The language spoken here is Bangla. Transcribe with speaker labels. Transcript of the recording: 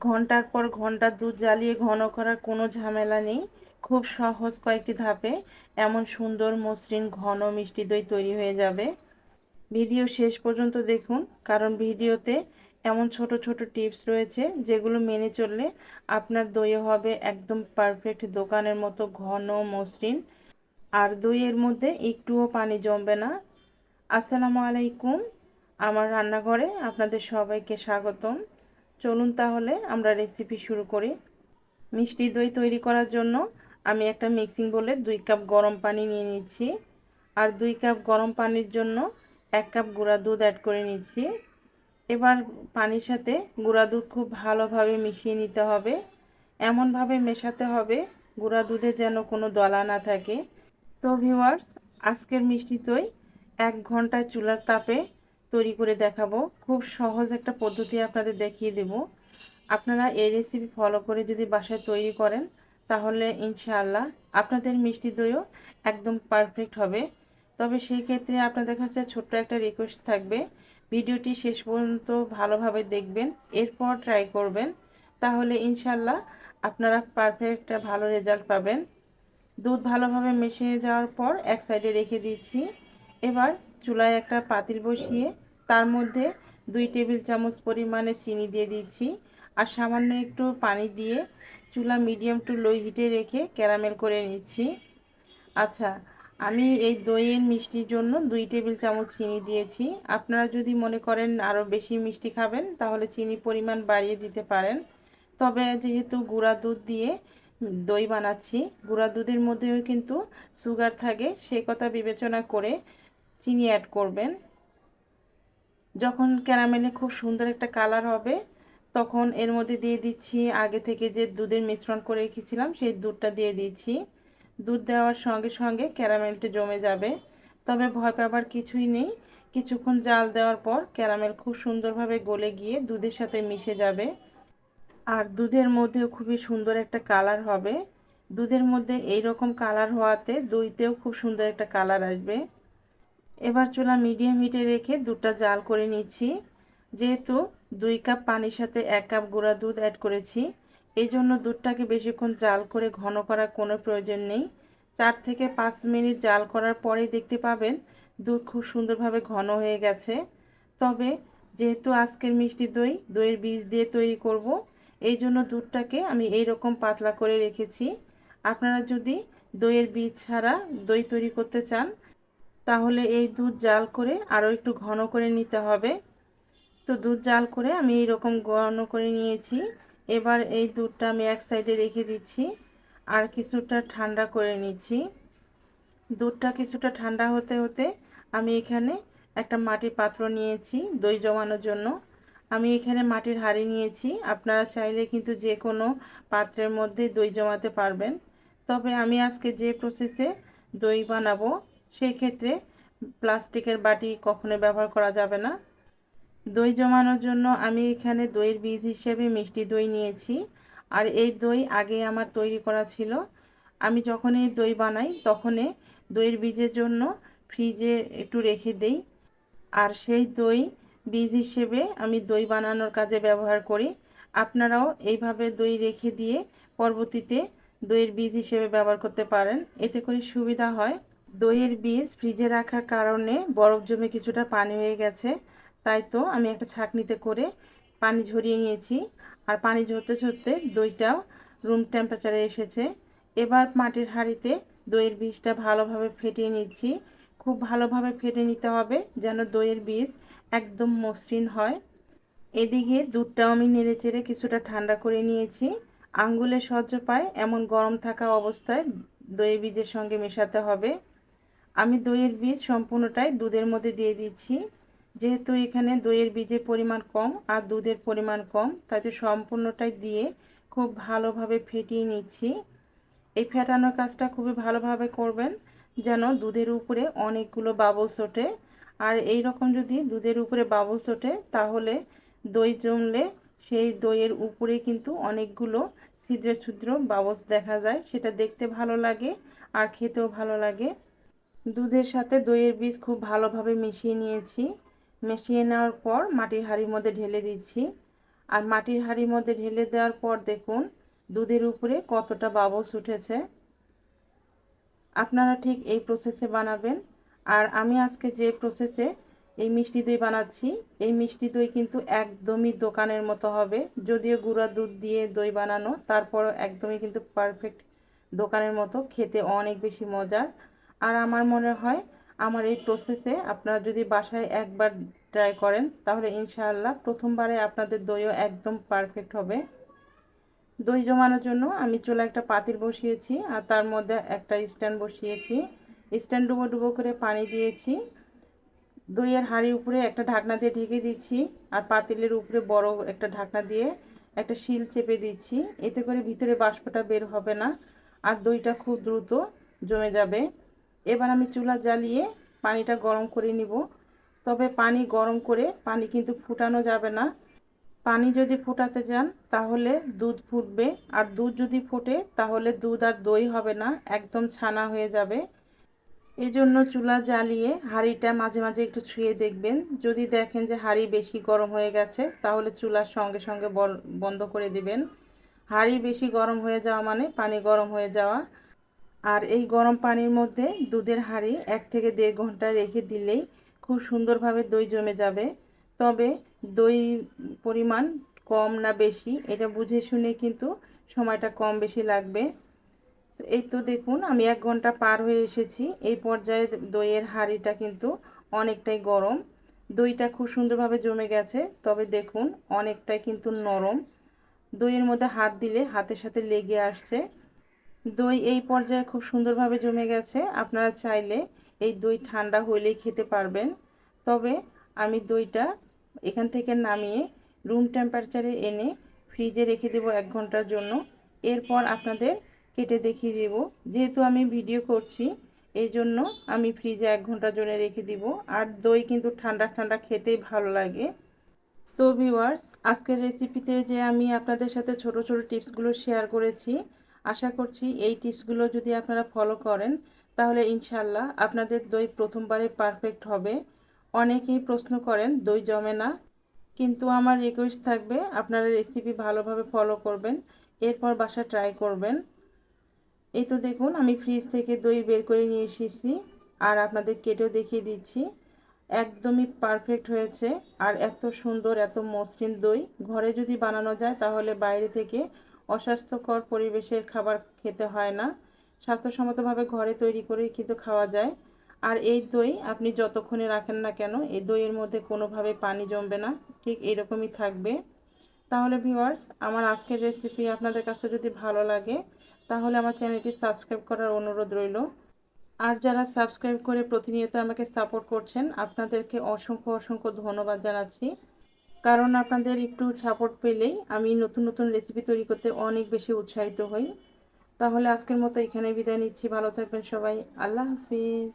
Speaker 1: ঘন্টার পর ঘন্টা দুধ জ্বালিয়ে ঘন করার কোনো ঝামেলা নেই। খুব সহজ কয়েকটি ধাপে এমন সুন্দর মসৃণ ঘন মিষ্টি দই তৈরি হয়ে যাবে। ভিডিও শেষ পর্যন্ত দেখুন, কারণ ভিডিওতে এমন ছোট ছোট টিপস রয়েছে যেগুলো মেনে চললে আপনার দই হবে একদম পারফেক্ট দোকানের মতো ঘন মসৃণ, আর দইয়ের মধ্যে একটুও পানি জমবে না। আসসালামু আলাইকুম, আমার রান্নাঘরে আপনাদের সবাইকে স্বাগতম। চলুন তাহলে আমরা রেসিপি শুরু করি। মিষ্টি দই তৈরি করার জন্য আমি একটা মিক্সিং বোলে 2 কাপ গরম পানি নিয়ে নিচ্ছি, আর 2 কাপ গরম পানির জন্য 1 কাপ গুঁড়া দুধ অ্যাড করে নিচ্ছি। এবার পানির সাথে গুঁড়া দুধ খুব ভালোভাবে মিশিয়ে নিতে হবে। এমনভাবে মেশাতে হবে গুঁড়া দুধে যেন কোনো দলা না থাকে। তো ভিউয়ার্স, আজকের মিষ্টি দই 1 ঘন্টায় চুলার তাপে তৈরি করে দেখাবো। খুব সহজ একটা পদ্ধতি আপনাদের দেখিয়ে দেব। আপনারা এই রেসিপি ফলো করে যদি বাসায় তৈরি করেন তাহলে ইনশাআল্লাহ আপনাদের মিষ্টি দইও একদম পারফেক্ট হবে। তবে সেই ক্ষেত্রে আপনাদের কাছে ছোট্ট একটা রিকোয়েস্ট থাকবে, ভিডিওটি শেষ পর্যন্ত ভালোভাবে দেখবেন, এরপর ট্রাই করবেন, তাহলে ইনশাআল্লাহ আপনারা পারফেক্ট ভালো রেজাল্ট পাবেন। দুধ ভালোভাবে মিশে যাওয়ার পর এক সাইডে রেখে দিচ্ছি। এবার চুলায় একটা পাতিল বসিয়ে তার মধ্যে 2 টেবিল চামচ পরিমাণে চিনি দিয়ে দিচ্ছি, আর সামান্য একটু পানি দিয়ে চুলা মিডিয়াম টু লো হিটে রেখে ক্যারামেল করে নিচ্ছি। আচ্ছা, আমি এই দইয়ের মিষ্টির জন্য 2 টেবিল চামচ চিনি দিয়েছি। আপনারা যদি মনে করেন আরও বেশি মিষ্টি খাবেন তাহলে চিনির পরিমাণ বাড়িয়ে দিতে পারেন। তবে যেহেতু গুঁড়া দুধ দিয়ে দই বানাচ্ছি, গুঁড়া দুধের মধ্যেও কিন্তু সুগার থাকে, সেই কথা বিবেচনা করে চিনি অ্যাড করবেন। যখন ক্যারামেলে খুব সুন্দর একটা কালার হবে তখন এর মধ্যে দিয়ে দিচ্ছি আগে থেকে যে দুধের মিশ্রণ করে রেখেছিলাম সেই দুধটা দিয়ে দিচ্ছি। দুধ দেওয়ার সঙ্গে সঙ্গে ক্যারামেলটা জমে যাবে, তবে ভয় পাবার কিছুই নেই। কিছুক্ষণ জাল দেওয়ার পর ক্যারামেল খুব সুন্দরভাবে গলে গিয়ে দুধের সাথে মিশে যাবে, আর দুধের মধ্যেও খুবই সুন্দর একটা কালার হবে। দুধের মধ্যে এই রকম কালার হওয়াতে দইতেও খুব সুন্দর একটা কালার আসবে। এবার চুলা মিডিয়াম হিটে রেখে দুধটা জাল করে নিচ্ছি। যেহেতু 2 কাপ পানির সাথে 1 কাপ গুঁড়া দুধ অ্যাড করেছি, এই জন্য দুধটাকে বেশিক্ষণ জাল করে ঘন করার কোনো প্রয়োজন নেই। 4 থেকে 5 মিনিট জাল করার পরেই দেখতে পাবেন দুধ খুব সুন্দরভাবে ঘন হয়ে গেছে। তবে যেহেতু আজকের মিষ্টি দই দইয়ের বীজ দিয়ে তৈরি করব, এই জন্য দুধটাকে আমি এই রকম পাতলা করে রেখেছি। আপনারা যদি দইয়ের বীজ ছাড়া দই তৈরি করতে চান তাহলে এই দুধ জাল করে আরও একটু ঘন করে নিতে হবে। তো দুধ জাল করে আমি এই রকম ঘন করে নিয়েছি। এবার এই দুধটা আমি এক সাইডে রেখে দিচ্ছি আর কিছুটা ঠান্ডা করে নিচ্ছি। দুধটা কিছুটা ঠান্ডা হতে হতে আমি এখানে একটা মাটির পাত্র নিয়েছি দই জমানোর জন্য। আমি এখানে মাটির হাঁড়ি নিয়েছি, আপনারা চাইলে কিন্তু যে কোনো পাত্রের মধ্যে দই জমাতে পারবেন। তবে আমি আজকে যে প্রসেসে দই বানাবো সেই ক্ষেত্রে প্লাস্টিকের বাটি কখনো ব্যবহার করা যাবে না। দই জমানোর জন্য আমি এখানে দইয়ের বীজ হিসেবে মিষ্টি দই নিয়েছি, আর এই দই আগে আমার তৈরি করা ছিল। আমি যখন এই দই বানাই তখন দইয়ের বীজের জন্য ফ্রিজে একটু রেখে দেই, আর সেই দই বীজ হিসেবে আমি দই বানানোর কাজে ব্যবহার করি। আপনারাও এইভাবে দই রেখে দিয়ে পরবর্তীতে দইয়ের বীজ হিসেবে ব্যবহার করতে পারেন, এতে করে সুবিধা হয়। দইয়ের বীজ ফ্রিজে রাখার কারণে বরফ জমে কিছুটা পানি হয়ে গেছে, তাই তো আমি একটা ছাঁকনিতে করে পানি ঝরিয়ে নিয়েছি, আর পানি ঝরতে ঝরতে দইটাও রুম টেম্পারেচারে এসেছে। এবার মাটির হাঁড়িতে দইয়ের বীজটা ভালোভাবে ফেটিয়ে নিচ্ছি। খুব ভালোভাবে ফেটে নিতে হবে যেন দইয়ের বীজ একদম মসৃণ হয়। এদিকে দুধটাও আমি নেড়েচেড়ে কিছুটা ঠান্ডা করে নিয়েছি। আঙ্গুলে সহ্য পায় এমন গরম থাকা অবস্থায় দইয়ের বীজের সঙ্গে মেশাতে হবে। আমি দইয়ের বীজ সম্পূর্ণটাই দুধের মধ্যে দিয়ে দিচ্ছি। যেহেতু এখানে দইয়ের বীজের পরিমাণ কম আর দুধের পরিমাণ কম, তাই তো সম্পূর্ণটাই দিয়ে খুব ভালোভাবে ফেটিয়ে নিচ্ছি। এই ফেটানোর কাজটা খুবই ভালোভাবে করবেন যেন দুধের উপরে অনেকগুলো বাবলস ওঠে। আর এই রকম যদি দুধের উপরে বাবলস ওঠে তাহলে দই জমলে সেই দইয়ের উপরে কিন্তু অনেকগুলো ছিদ্র ছিদ্র বাবলস দেখা যায়, সেটা দেখতে ভালো লাগে আর খেতেও ভালো লাগে। দুধের সাথে দইয়ের বীজ খুব ভালোভাবে মিশিয়ে নিয়েছি। মিশিয়ে নেওয়ার পর মাটির হাঁড়ির মধ্যে ঢেলে দিচ্ছি। আর মাটির হাঁড়ির মধ্যে ঢেলে দেওয়ার পর দেখুন দুধের উপরে কতটা বাবলস উঠেছে। আপনারা ঠিক এই প্রসেসে বানাবেন। আর আমি আজকে যে প্রসেসে এই মিষ্টি দই বানাচ্ছি, এই মিষ্টি দই কিন্তু একদমই দোকানের মতো হবে। যদিও গুঁড়া দুধ দিয়ে দই বানানো, তারপরও একদমই কিন্তু পারফেক্ট দোকানের মতো, খেতে অনেক বেশি মজার। আর আমার মনে হয় আমার এই প্রসেসে আপনারা যদি বাসায় একবার ট্রাই করেন তাহলে ইনশাআল্লাহ প্রথমবারে আপনাদের দইও একদম পারফেক্ট হবে। দই জমানোর জন্য আমি চুলায় একটা পাতিল বসিয়েছি আর তার মধ্যে একটা স্ট্যান্ড বসিয়েছি। স্ট্যান্ড ডুবো ডুবো করে পানি দিয়েছি। দইয়ের হাঁড়ির উপরে একটা ঢাকনা দিয়ে ঢেকে দিচ্ছি আর পাতিলের উপরে বড় একটা ঢাকনা দিয়ে একটা শিল চেপে দিচ্ছি। এতে করে ভিতরে বাষ্পটা বের হবে না আর দইটা খুব দ্রুত জমে যাবে। এবার আমি চুলা জ্বালিয়ে পানিটা গরম করে নিব। তবে পানি গরম করে পানি কিন্তু ফুটানো যাবে না। পানি যদি ফোটাতে যান তাহলে দুধ ফুটবে, আর দুধ যদি ফোটে তাহলে দুধ আর দই হবে না, একদম ছানা হয়ে যাবে। এই জন্য চুলা জ্বালিয়ে হাঁড়িটা মাঝে মাঝে একটু ছুঁয়ে দেখবেন। যদি দেখেন যে হাঁড়ি বেশি গরম হয়ে গেছে তাহলে চুলার সঙ্গে সঙ্গে বন্ধ করে দিবেন। হাঁড়ি বেশি গরম হয়ে যাওয়া মানে পানি গরম হয়ে যাওয়া। আর এই গরম পানির মধ্যে দুধের হাঁড়ি 1 থেকে 1.5 ঘন্টা রেখে দিলেই খুব সুন্দরভাবে দই জমে যাবে। তবে দই পরিমাণ কম না বেশি এটা বুঝে শুনে কিন্তু সময়টা কম বেশি লাগবে। তো এই তো দেখুন আমি 1 ঘন্টা পার হয়ে এসেছি। এই পর্যায়ে দইয়ের হাঁড়িটা কিন্তু অনেকটাই গরম। দইটা খুব সুন্দরভাবে জমে গেছে, তবে দেখুন অনেকটাই কিন্তু নরম। দইয়ের মধ্যে হাত দিলে হাতের সাথে লেগে আসছে। দই এই পর্যায়ে খুব সুন্দরভাবে জমে গেছে। আপনারা চাইলে এই দই ঠান্ডা হলেই খেতে পারবেন। তবে আমি দইটা এখান থেকে নামিয়ে রুম টেম্পারেচারে এনে ফ্রিজে রেখে দেব 1 ঘন্টার জন্য। এরপর আপনাদের কেটে দেখিয়ে দেব। যেহেতু আমি ভিডিও করছি এই জন্য আমি ফ্রিজে 1 ঘন্টার জন্য রেখে দিব। আর দই কিন্তু ঠান্ডা ঠান্ডা খেতেই ভালো লাগে। তো ভিউয়ার্স, আজকের রেসিপিতে যে আমি আপনাদের সাথে ছোট ছোট টিপসগুলো শেয়ার করেছি, আশা করছি এই টিপসগুলো যদি আপনারা ফলো করেন তাহলে ইনশাল্লাহ আপনাদের দই প্রথমবারে পারফেক্ট হবে। অনেকেই প্রশ্ন করেন দই জমে না, কিন্তু আমার রিকোয়েস্ট থাকবে আপনারা রেসিপি ভালোভাবে ফলো করবেন, এরপর বাসায় ট্রাই করবেন। এই তো দেখুন আমি ফ্রিজ থেকে দই বের করে নিয়ে এসেছি আর আপনাদের কেটেও দেখিয়ে দিচ্ছি। একদমই পারফেক্ট হয়েছে। আর এত সুন্দর এত মসৃণ দই ঘরে যদি বানানো যায় তাহলে বাইরে থেকে অস্বাস্থ্যকর পরিবেশের খাবার খেতে হয় না। স্বাস্থ্যসম্মতভাবে ঘরে তৈরি করে কিন্তু খাওয়া যায়। আর এই দই আপনি যতক্ষণে রাখেন না কেন এই দইয়ের মধ্যে কোনোভাবে পানি জমবে না, ঠিক এরকমই থাকবে। তাহলে ভিউয়ার্স, আমার আজকের রেসিপি আপনাদের কাছে যদি ভালো লাগে তাহলে আমার চ্যানেলটি সাবস্ক্রাইব করার অনুরোধ রইল। আর যারা সাবস্ক্রাইব করে প্রতিনিয়ত আমাকে সাপোর্ট করছেন আপনাদেরকে অসংখ্য অসংখ্য ধন্যবাদ জানাচ্ছি। কারণ আপনাদের একটু সাপোর্ট পেলেই আমি নতুন নতুন রেসিপি তৈরি করতে অনেক বেশি উৎসাহিত হই। তাহলে আজকের মতো এখানে বিদায় নিচ্ছি। ভালো থাকবেন সবাই। আল্লাহ হাফিজ।